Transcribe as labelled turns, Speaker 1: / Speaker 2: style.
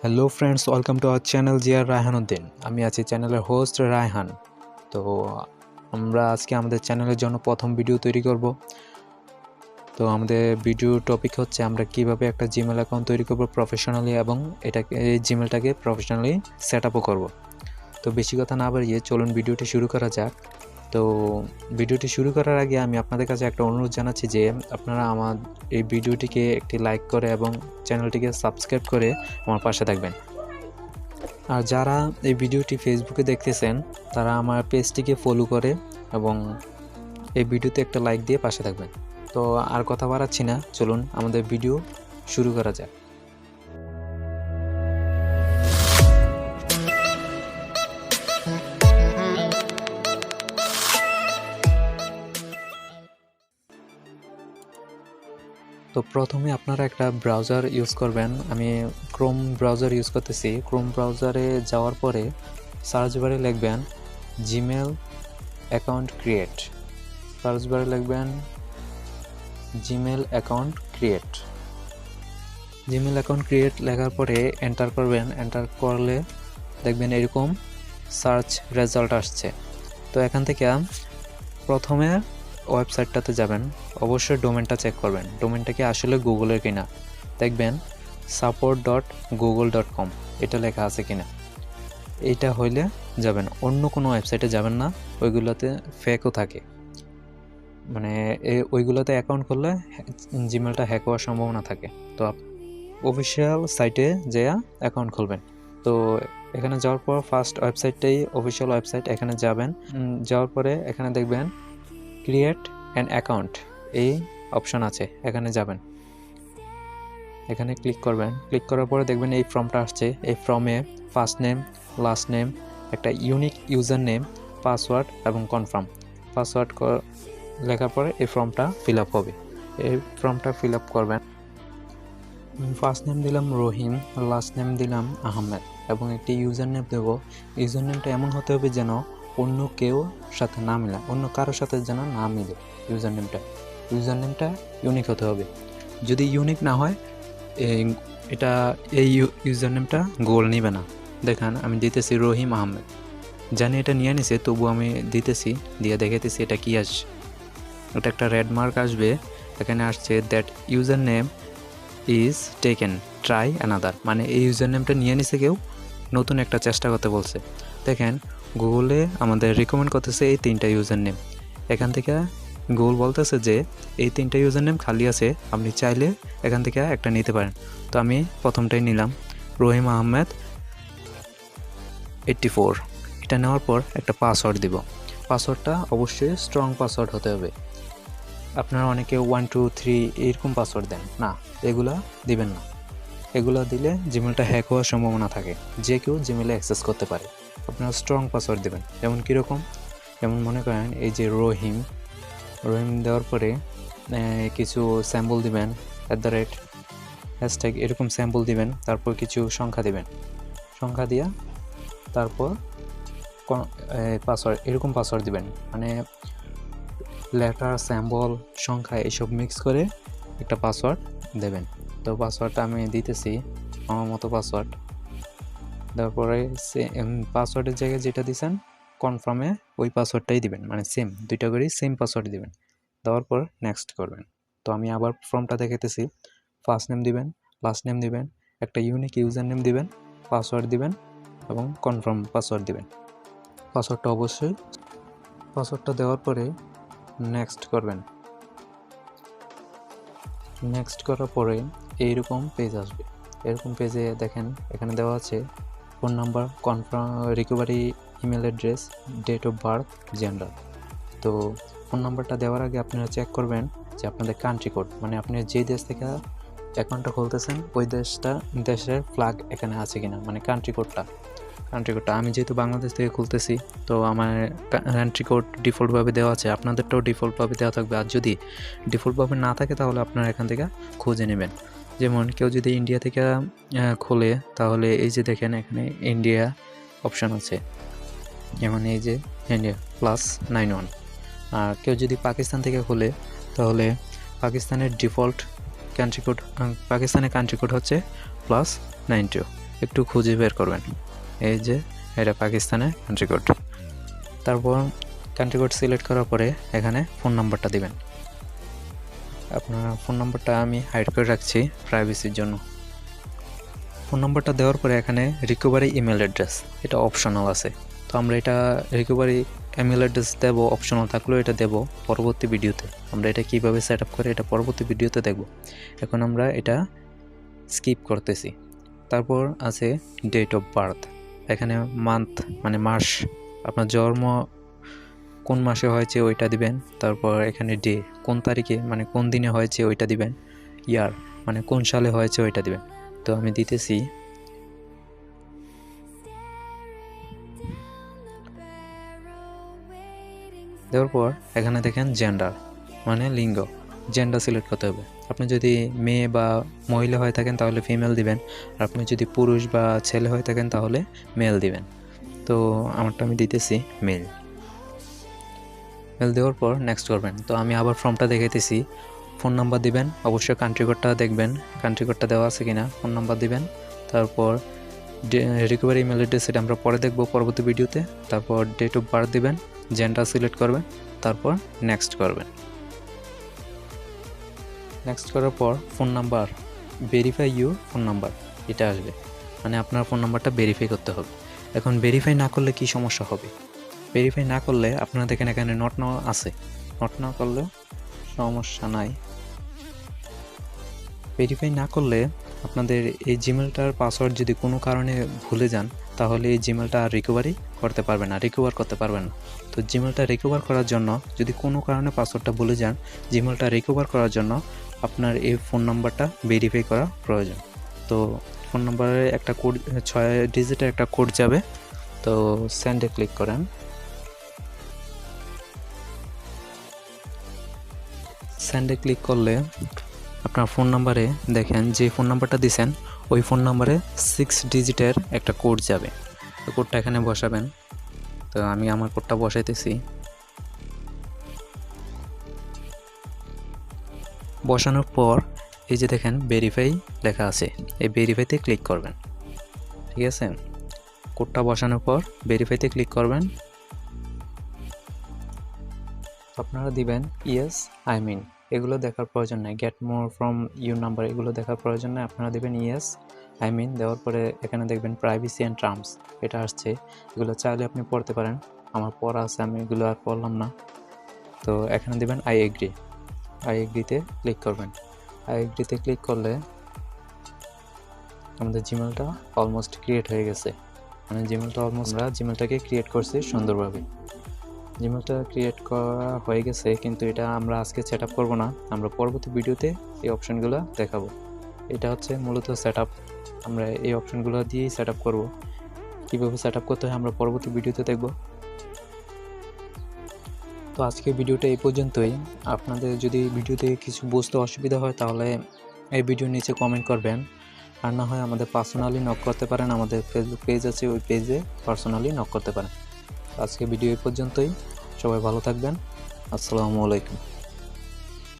Speaker 1: Hello friends, welcome to our channel GRRayhanUddin। আমি আছি চ্যানেলের হোস্ট রায়হান। তো আমরা আজকে আমাদের চ্যানেলের জন্য প্রথম ভিডিও তৈরি করব। তো আমাদের ভিডিও টপিক হচ্ছে আমরা কিভাবে একটা জিমেল অ্যাকাউন্ট তৈরি করব প্রফেশনালি এবং এই জিমেলটাকে প্রফেশনালি সেট আপও করবো। তো বেশি কথা না বাড়িয়ে চলুন ভিডিওটি শুরু করা যাক। তো ভিডিওটি শুরু করার আগে আমি আপনাদের কাছে একটা অনুরোধ জানাচ্ছি যে আপনারা আমার এই ভিডিওটিকে একটি লাইক করে এবং চ্যানেলটিকে সাবস্ক্রাইব করে আমার পাশে থাকবেন। আর যারা এই ভিডিওটি ফেসবুকে দেখতেছেন তারা আমার পেজটিকে ফলো করে এবং এই ভিডিওতে একটা লাইক দিয়ে পাশে থাকবেন। তো আর কথা বাড়াচ্ছি না, চলুন আমাদের ভিডিও শুরু করা যাক। তো প্রথমে আপনারা একটা ব্রাউজার ইউজ করবেন। আমি ক্রোম ব্রাউজার ইউজ করতেছি। ক্রোম ব্রাউজারে যাওয়ার পরে সার্চ বারে লিখবেন জিমেল অ্যাকাউন্ট ক্রিয়েট। সার্চ বারে লিখবেন Gmail account create. Gmail account create লেখার পরে এন্টার করবেন। এন্টার করলে দেখবেন এরকম সার্চ রেজাল্ট আসছে। তো এখান থেকে প্রথমে ওয়েবসাইটটাতে যাবেন, অবশ্যই ডোমেনটা চেক করবেন ডোমেনটা কি আসলে গুগলের কিনা। দেখবেন support.google.com এটা লেখা আছে কিনা। এইটা হইলে যাবেন, অন্য কোনো ওয়েবসাইটে যাবেন না, ওইগুলোতে ফেকও থাকে। মানে ওইগুলোতে অ্যাকাউন্ট করলে জিমেলটা হ্যাক হওয়ার সম্ভাবনা থাকে। তো অফিসিয়াল সাইটে যেয়া অ্যাকাউন্ট খুলবেন। তো এখানে যাওয়ার পর ফার্স্ট ওয়েবসাইটটাই অফিসিয়াল ওয়েবসাইট, এখানে যাবেন। যাওয়ার পরে এখানে দেখবেন ক্রিয়েট অ্যান অ্যাকাউন্ট এই অপশান আছে, এখানে যাবেন। এখানে ক্লিক করবেন। ক্লিক করার পরে দেখবেন এই ফর্মটা আসছে। এই ফর্মে ফার্স্ট নেম, লাস্ট নেম, একটা ইউনিক ইউজার নেম, পাসওয়ার্ড এবং কনফার্ম। পাসওয়ার্ড লেখার পরে এই ফর্মটা ফিল আপ হবে। এই ফর্মটা ফিল আপ করবেন। ফার্স্ট নেম দিলাম রহিম, লাস্ট নেম দিলাম আহমেদ এবং একটি ইউজার নেম দেবো। ইউজার নেমটা এমন হতে হবে যেন অন্য কেউ সাথে না মিলে, অন্য কারোর সাথে যেন না মিলে। ইউজার নেমটা ইউনিক হতে হবে। যদি ইউনিক না হয় এই ইউজার নেমটা গুগল নিবে না। দেখেন আমি দিতেছি রহিম আহমেদ, জানি এটা নিয়ে নিছে, তবু আমি দিতেছি, দিয়ে দেখাইতেছি এটা কি আসছে। এটা একটা রেড মার্ক আসবে, এখানে আসছে that user name is taken, try another. মানে এই ইউজার নেমটা নিয়ে নিছে কেউ, নতুন একটা চেষ্টা করতে বলছে। দেখেন গুগলে আমাদের রিকমেন্ড করতেছে এই 3টা ইউজার নেম। এখান থেকে গুগল বলতেছে যে এই 3টা ইউজার নেম খালি আছে, আপনি চাইলে এখান থেকে একটা নিতে পারেন। তো আমি প্রথমটাই নিলাম, রহিম আহমেদ 84। এটা নেওয়ার পর একটা পাসওয়ার্ড দিব। পাসওয়ার্ডটা অবশ্যই স্ট্রং পাসওয়ার্ড হতে হবে। আপনারা অনেকে 1 2 3 এরকম পাসওয়ার্ড দেন, না এগুলা দিবেন না। এগুলো দিলে জিমেলটা হ্যাক হওয়ার সম্ভাবনা থাকে, যে কেউ জিমেলে অ্যাক্সেস করতে পারে। আপনারা স্ট্রং পাসওয়ার্ড দেবেন। যেমন কীরকম, যেমন মনে করেন এই যে রহিম দেওয়ার পরে কিছু স্যাম্পল দিবেন, @ এরকম স্যাম্পল দিবেন। তারপর কিছু সংখ্যা দিবেন, সংখ্যা দিয়া তারপর পাসওয়ার্ড, এরকম পাসওয়ার্ড দিবেন। মানে লেটার, স্যাম্পল, সংখ্যা এইসব মিক্স করে একটা পাসওয়ার্ড দেবেন। তো পাসওয়ার্ডটা আমি দিতেছি আমার মতো পাসওয়ার্ড। তারপরে পাসওয়ার্ডের জায়গায় যেটা দিয়েছেন কনফার্মে ওই পাসওয়ার্ডটাই দিবেন, মানে সেম দুইটা করেই সেম পাসওয়ার্ড দিবেন। দেওয়ার পর নেক্সট করবেন। তো আমি আবার ফর্মটা দেখাইতেছি। ফার্স্ট নেম দিবেন, লাস্ট নেম দিবেন, একটা ইউনিক ইউজার নেম দিবেন, পাসওয়ার্ড দিবেন এবং কনফার্ম পাসওয়ার্ড দিবেন। পাসওয়ার্ডটা দেওয়ার পরে নেক্সট করবেন। নেক্সট করার পরে এইরকম পেজ আসবে। এরকম পেজে দেখেন এখানে দেওয়া আছে phone number, confirm, recovery email address, date of birth, gender. তো ফোন নাম্বারটা দেওয়ার আগে আপনারা চেক করবেন যে আপনাদের কান্ট্রি কোড, মানে আপনি যে দেশ থেকে অ্যাকাউন্টটা খুলতেছেন ওই দেশের ফ্ল্যাগ এখানে আছে কিনা, মানে কান্ট্রি কোডটা। আমি যেহেতু বাংলাদেশ থেকে খুলতেছি, তো আমার কান্ট্রি কোড ডিফল্টভাবে দেওয়া আছে, আপনাদেরটাও ডিফল্টভাবে দেওয়া থাকবে। আর যদি ডিফল্টভাবে না থাকে তাহলে আপনারা এখান থেকে খুঁজে নেবেন। যেমন কেউ যদি ইন্ডিয়া থেকে খোলে তাহলে এই যে দেখেন এখানে ইন্ডিয়া অপশান আছে, যেমন এই যে ইন্ডিয়া +91। আর কেউ যদি পাকিস্তান থেকে খোলে তাহলে পাকিস্তানের ডিফল্ট কান্ট্রি কোড, পাকিস্তানের কান্ট্রি কোড হচ্ছে +92। একটু খুঁজে বের করবেন। এই যে এটা পাকিস্তানের কান্ট্রি কোড। তারপর কান্ট্রি কোড সিলেক্ট করার পরে এখানে ফোন নাম্বারটা দিবেন। আপনার ফোন নাম্বারটা আমি হাইড করে রাখছি প্রাইভেসির জন্য। ফোন নাম্বারটা দেওয়ার পরে এখানে রিকভারি ইমেল অ্যাড্রেস, এটা অপশনাল আছে। তো আমরা এটা রিকভারি ইমেল অ্যাড্রেস দেবো, অপশনাল থাকলেও এটা দেবো পরবর্তী ভিডিওতে। আমরা এটা কীভাবে সেট আপ করে এটা পরবর্তী ভিডিওতে দেখব। এখন আমরা এটা স্কিপ করতেছি। তারপর আছে ডেট অফ বার্থ। এখানে মান্থ মানে মাস, আপনার জন্ম কোন মাসে হয়েছে ওইটা দিবেন। তারপর এখানে ডে, কোন তারিখে মানে কোন দিনে হয়েছে ওইটা দিবেন। ইয়ার মানে কোন সালে হয়েছে ওইটা দিবেন। তো আমি দিতেছি দেওয়ার পর এখানে দেখেন জেন্ডার মানে লিঙ্গ, জেন্ডার সিলেক্ট করতে হবে। আপনি যদি মেয়ে বা মহিলা হয়ে থাকেন তাহলে ফিমেল দিবেন, আর আপনি যদি পুরুষ বা ছেলে হয়ে থাকেন তাহলে মেল দিবেন। তো আমারটা আমি দিতেছি মেল। মেল দেওয়ার পর নেক্সট করবেন। তো আমি আবার ফর্মটা দেখাইতেছি। ফোন নাম্বার দিবেন, অবশ্যই কান্ট্রি কোডটা দেখবেন কান্ট্রি কোডটা দেওয়া আছে কিনা। ফোন নাম্বার দিবেন, তারপর রিকভারি ইমেল অ্যাড্রেস, এটা আমরা পরে দেখব পরবর্তী ভিডিওতে। তারপর ডেট অফ বার্থ দিবেন, জেন্ডার সিলেক্ট করবেন, তারপর নেক্সট করবেন। নেক্সট করার পর phone number, verify your phone number, এটা আসবে। মানে আপনার ফোন নাম্বারটা ভেরিফাই করতে হবে। এখন ভেরিফাই না করলে কি সমস্যা হবে? ভেরিফাই না করলে আপনারা দেখেন এখানে নট নাও আছে, নট না করলে সমস্যা নাই। ভেরিফাই না করলে আপনাদের এই জিমেলটার পাসওয়ার্ড যদি কোনো কারণে ভুলে যান তাহলে এই জিমেলটা আর রিকভার করতে পারবেন না। তো জিমেলটা রিকভার করার জন্য যদি কোনো কারণে পাসওয়ার্ডটা ভুলে যান, জিমেলটা রিকভার করার জন্য আপনার এই ফোন নাম্বারটা ভেরিফাই করা প্রয়োজন। তো ফোন নাম্বারে একটা কোড, 6 ডিজিটের একটা কোড যাবে। তো সেন্ডে ক্লিক করেন। সেন্ডে ক্লিক করলে আপনার ফোন নাম্বারে দেখেন যে ফোন নাম্বারটা দিয়েছেন ওই ফোন নাম্বারে 6 ডিজিটের একটা কোড যাবে। তো কোডটা এখানে বসাবেন। তো আমি আমার কোডটা বসাইতেছি। বসানোর পর এই যে দেখেন ভেরিফাই লেখা আছে, এই ভেরিফাইতে ক্লিক করবেন। ঠিক আছে, কোডটা বসানোর পর ভেরিফাইতে ক্লিক করবেন। আপনারা দিবেন ইয়েস আই মিন, এগুলো দেখার প্রয়োজন নেই। Get more from your number, এগুলো দেখার প্রয়োজন নেই। আপনারা দেবেন ইয়েস আই মিন। দেওয়ার পরে এখানে দেখবেন প্রাইভেসি অ্যান্ড টার্মস, এটা আসছে। এগুলো চাইলে আপনি পড়তে পারেন, আমার পড়া আছে, আমি এগুলো আর পড়লাম না। তো এখানে দেবেন আই এগ্রি, আই এগ্রিতে ক্লিক করবেন। আই এগ্রিতে ক্লিক করলে আমাদের জিমেলটা অলমোস্ট ক্রিয়েট হয়ে গেছে। মানে জিমেলটা অলমোস্ট, আমরা জিমেলটাকে ক্রিয়েট করছি সুন্দরভাবে। জিমেলটা ক্রিয়েট করা হয়ে গেছে, কিন্তু এটা আমরা আজকে সেট আপ করবো না, আমরা পরবর্তী ভিডিওতে এই অপশানগুলো দেখাবো। এটা হচ্ছে মূলত সেট আপ, আমরা এই অপশানগুলো দিয়েই সেট আপ করবো। কীভাবে সেট আপ করতে হয় আমরা পরবর্তী ভিডিওতে দেখব। তো আজকে ভিডিওটা এই পর্যন্তই। আপনাদের যদি ভিডিওতে কিছু বুঝতে অসুবিধা হয় তাহলে এই ভিডিওর নিচে কমেন্ট করবেন, আর না হয় আমাদের পার্সোনালি নক করতে পারেন। আমাদের ফেসবুক পেজ আছে, ওই পেজে পার্সোনালি নক করতে পারেন। আজকে ভিডিও এই পর্যন্তই, সবাই ভালো থাকবেন। আসসালামু আলাইকুম।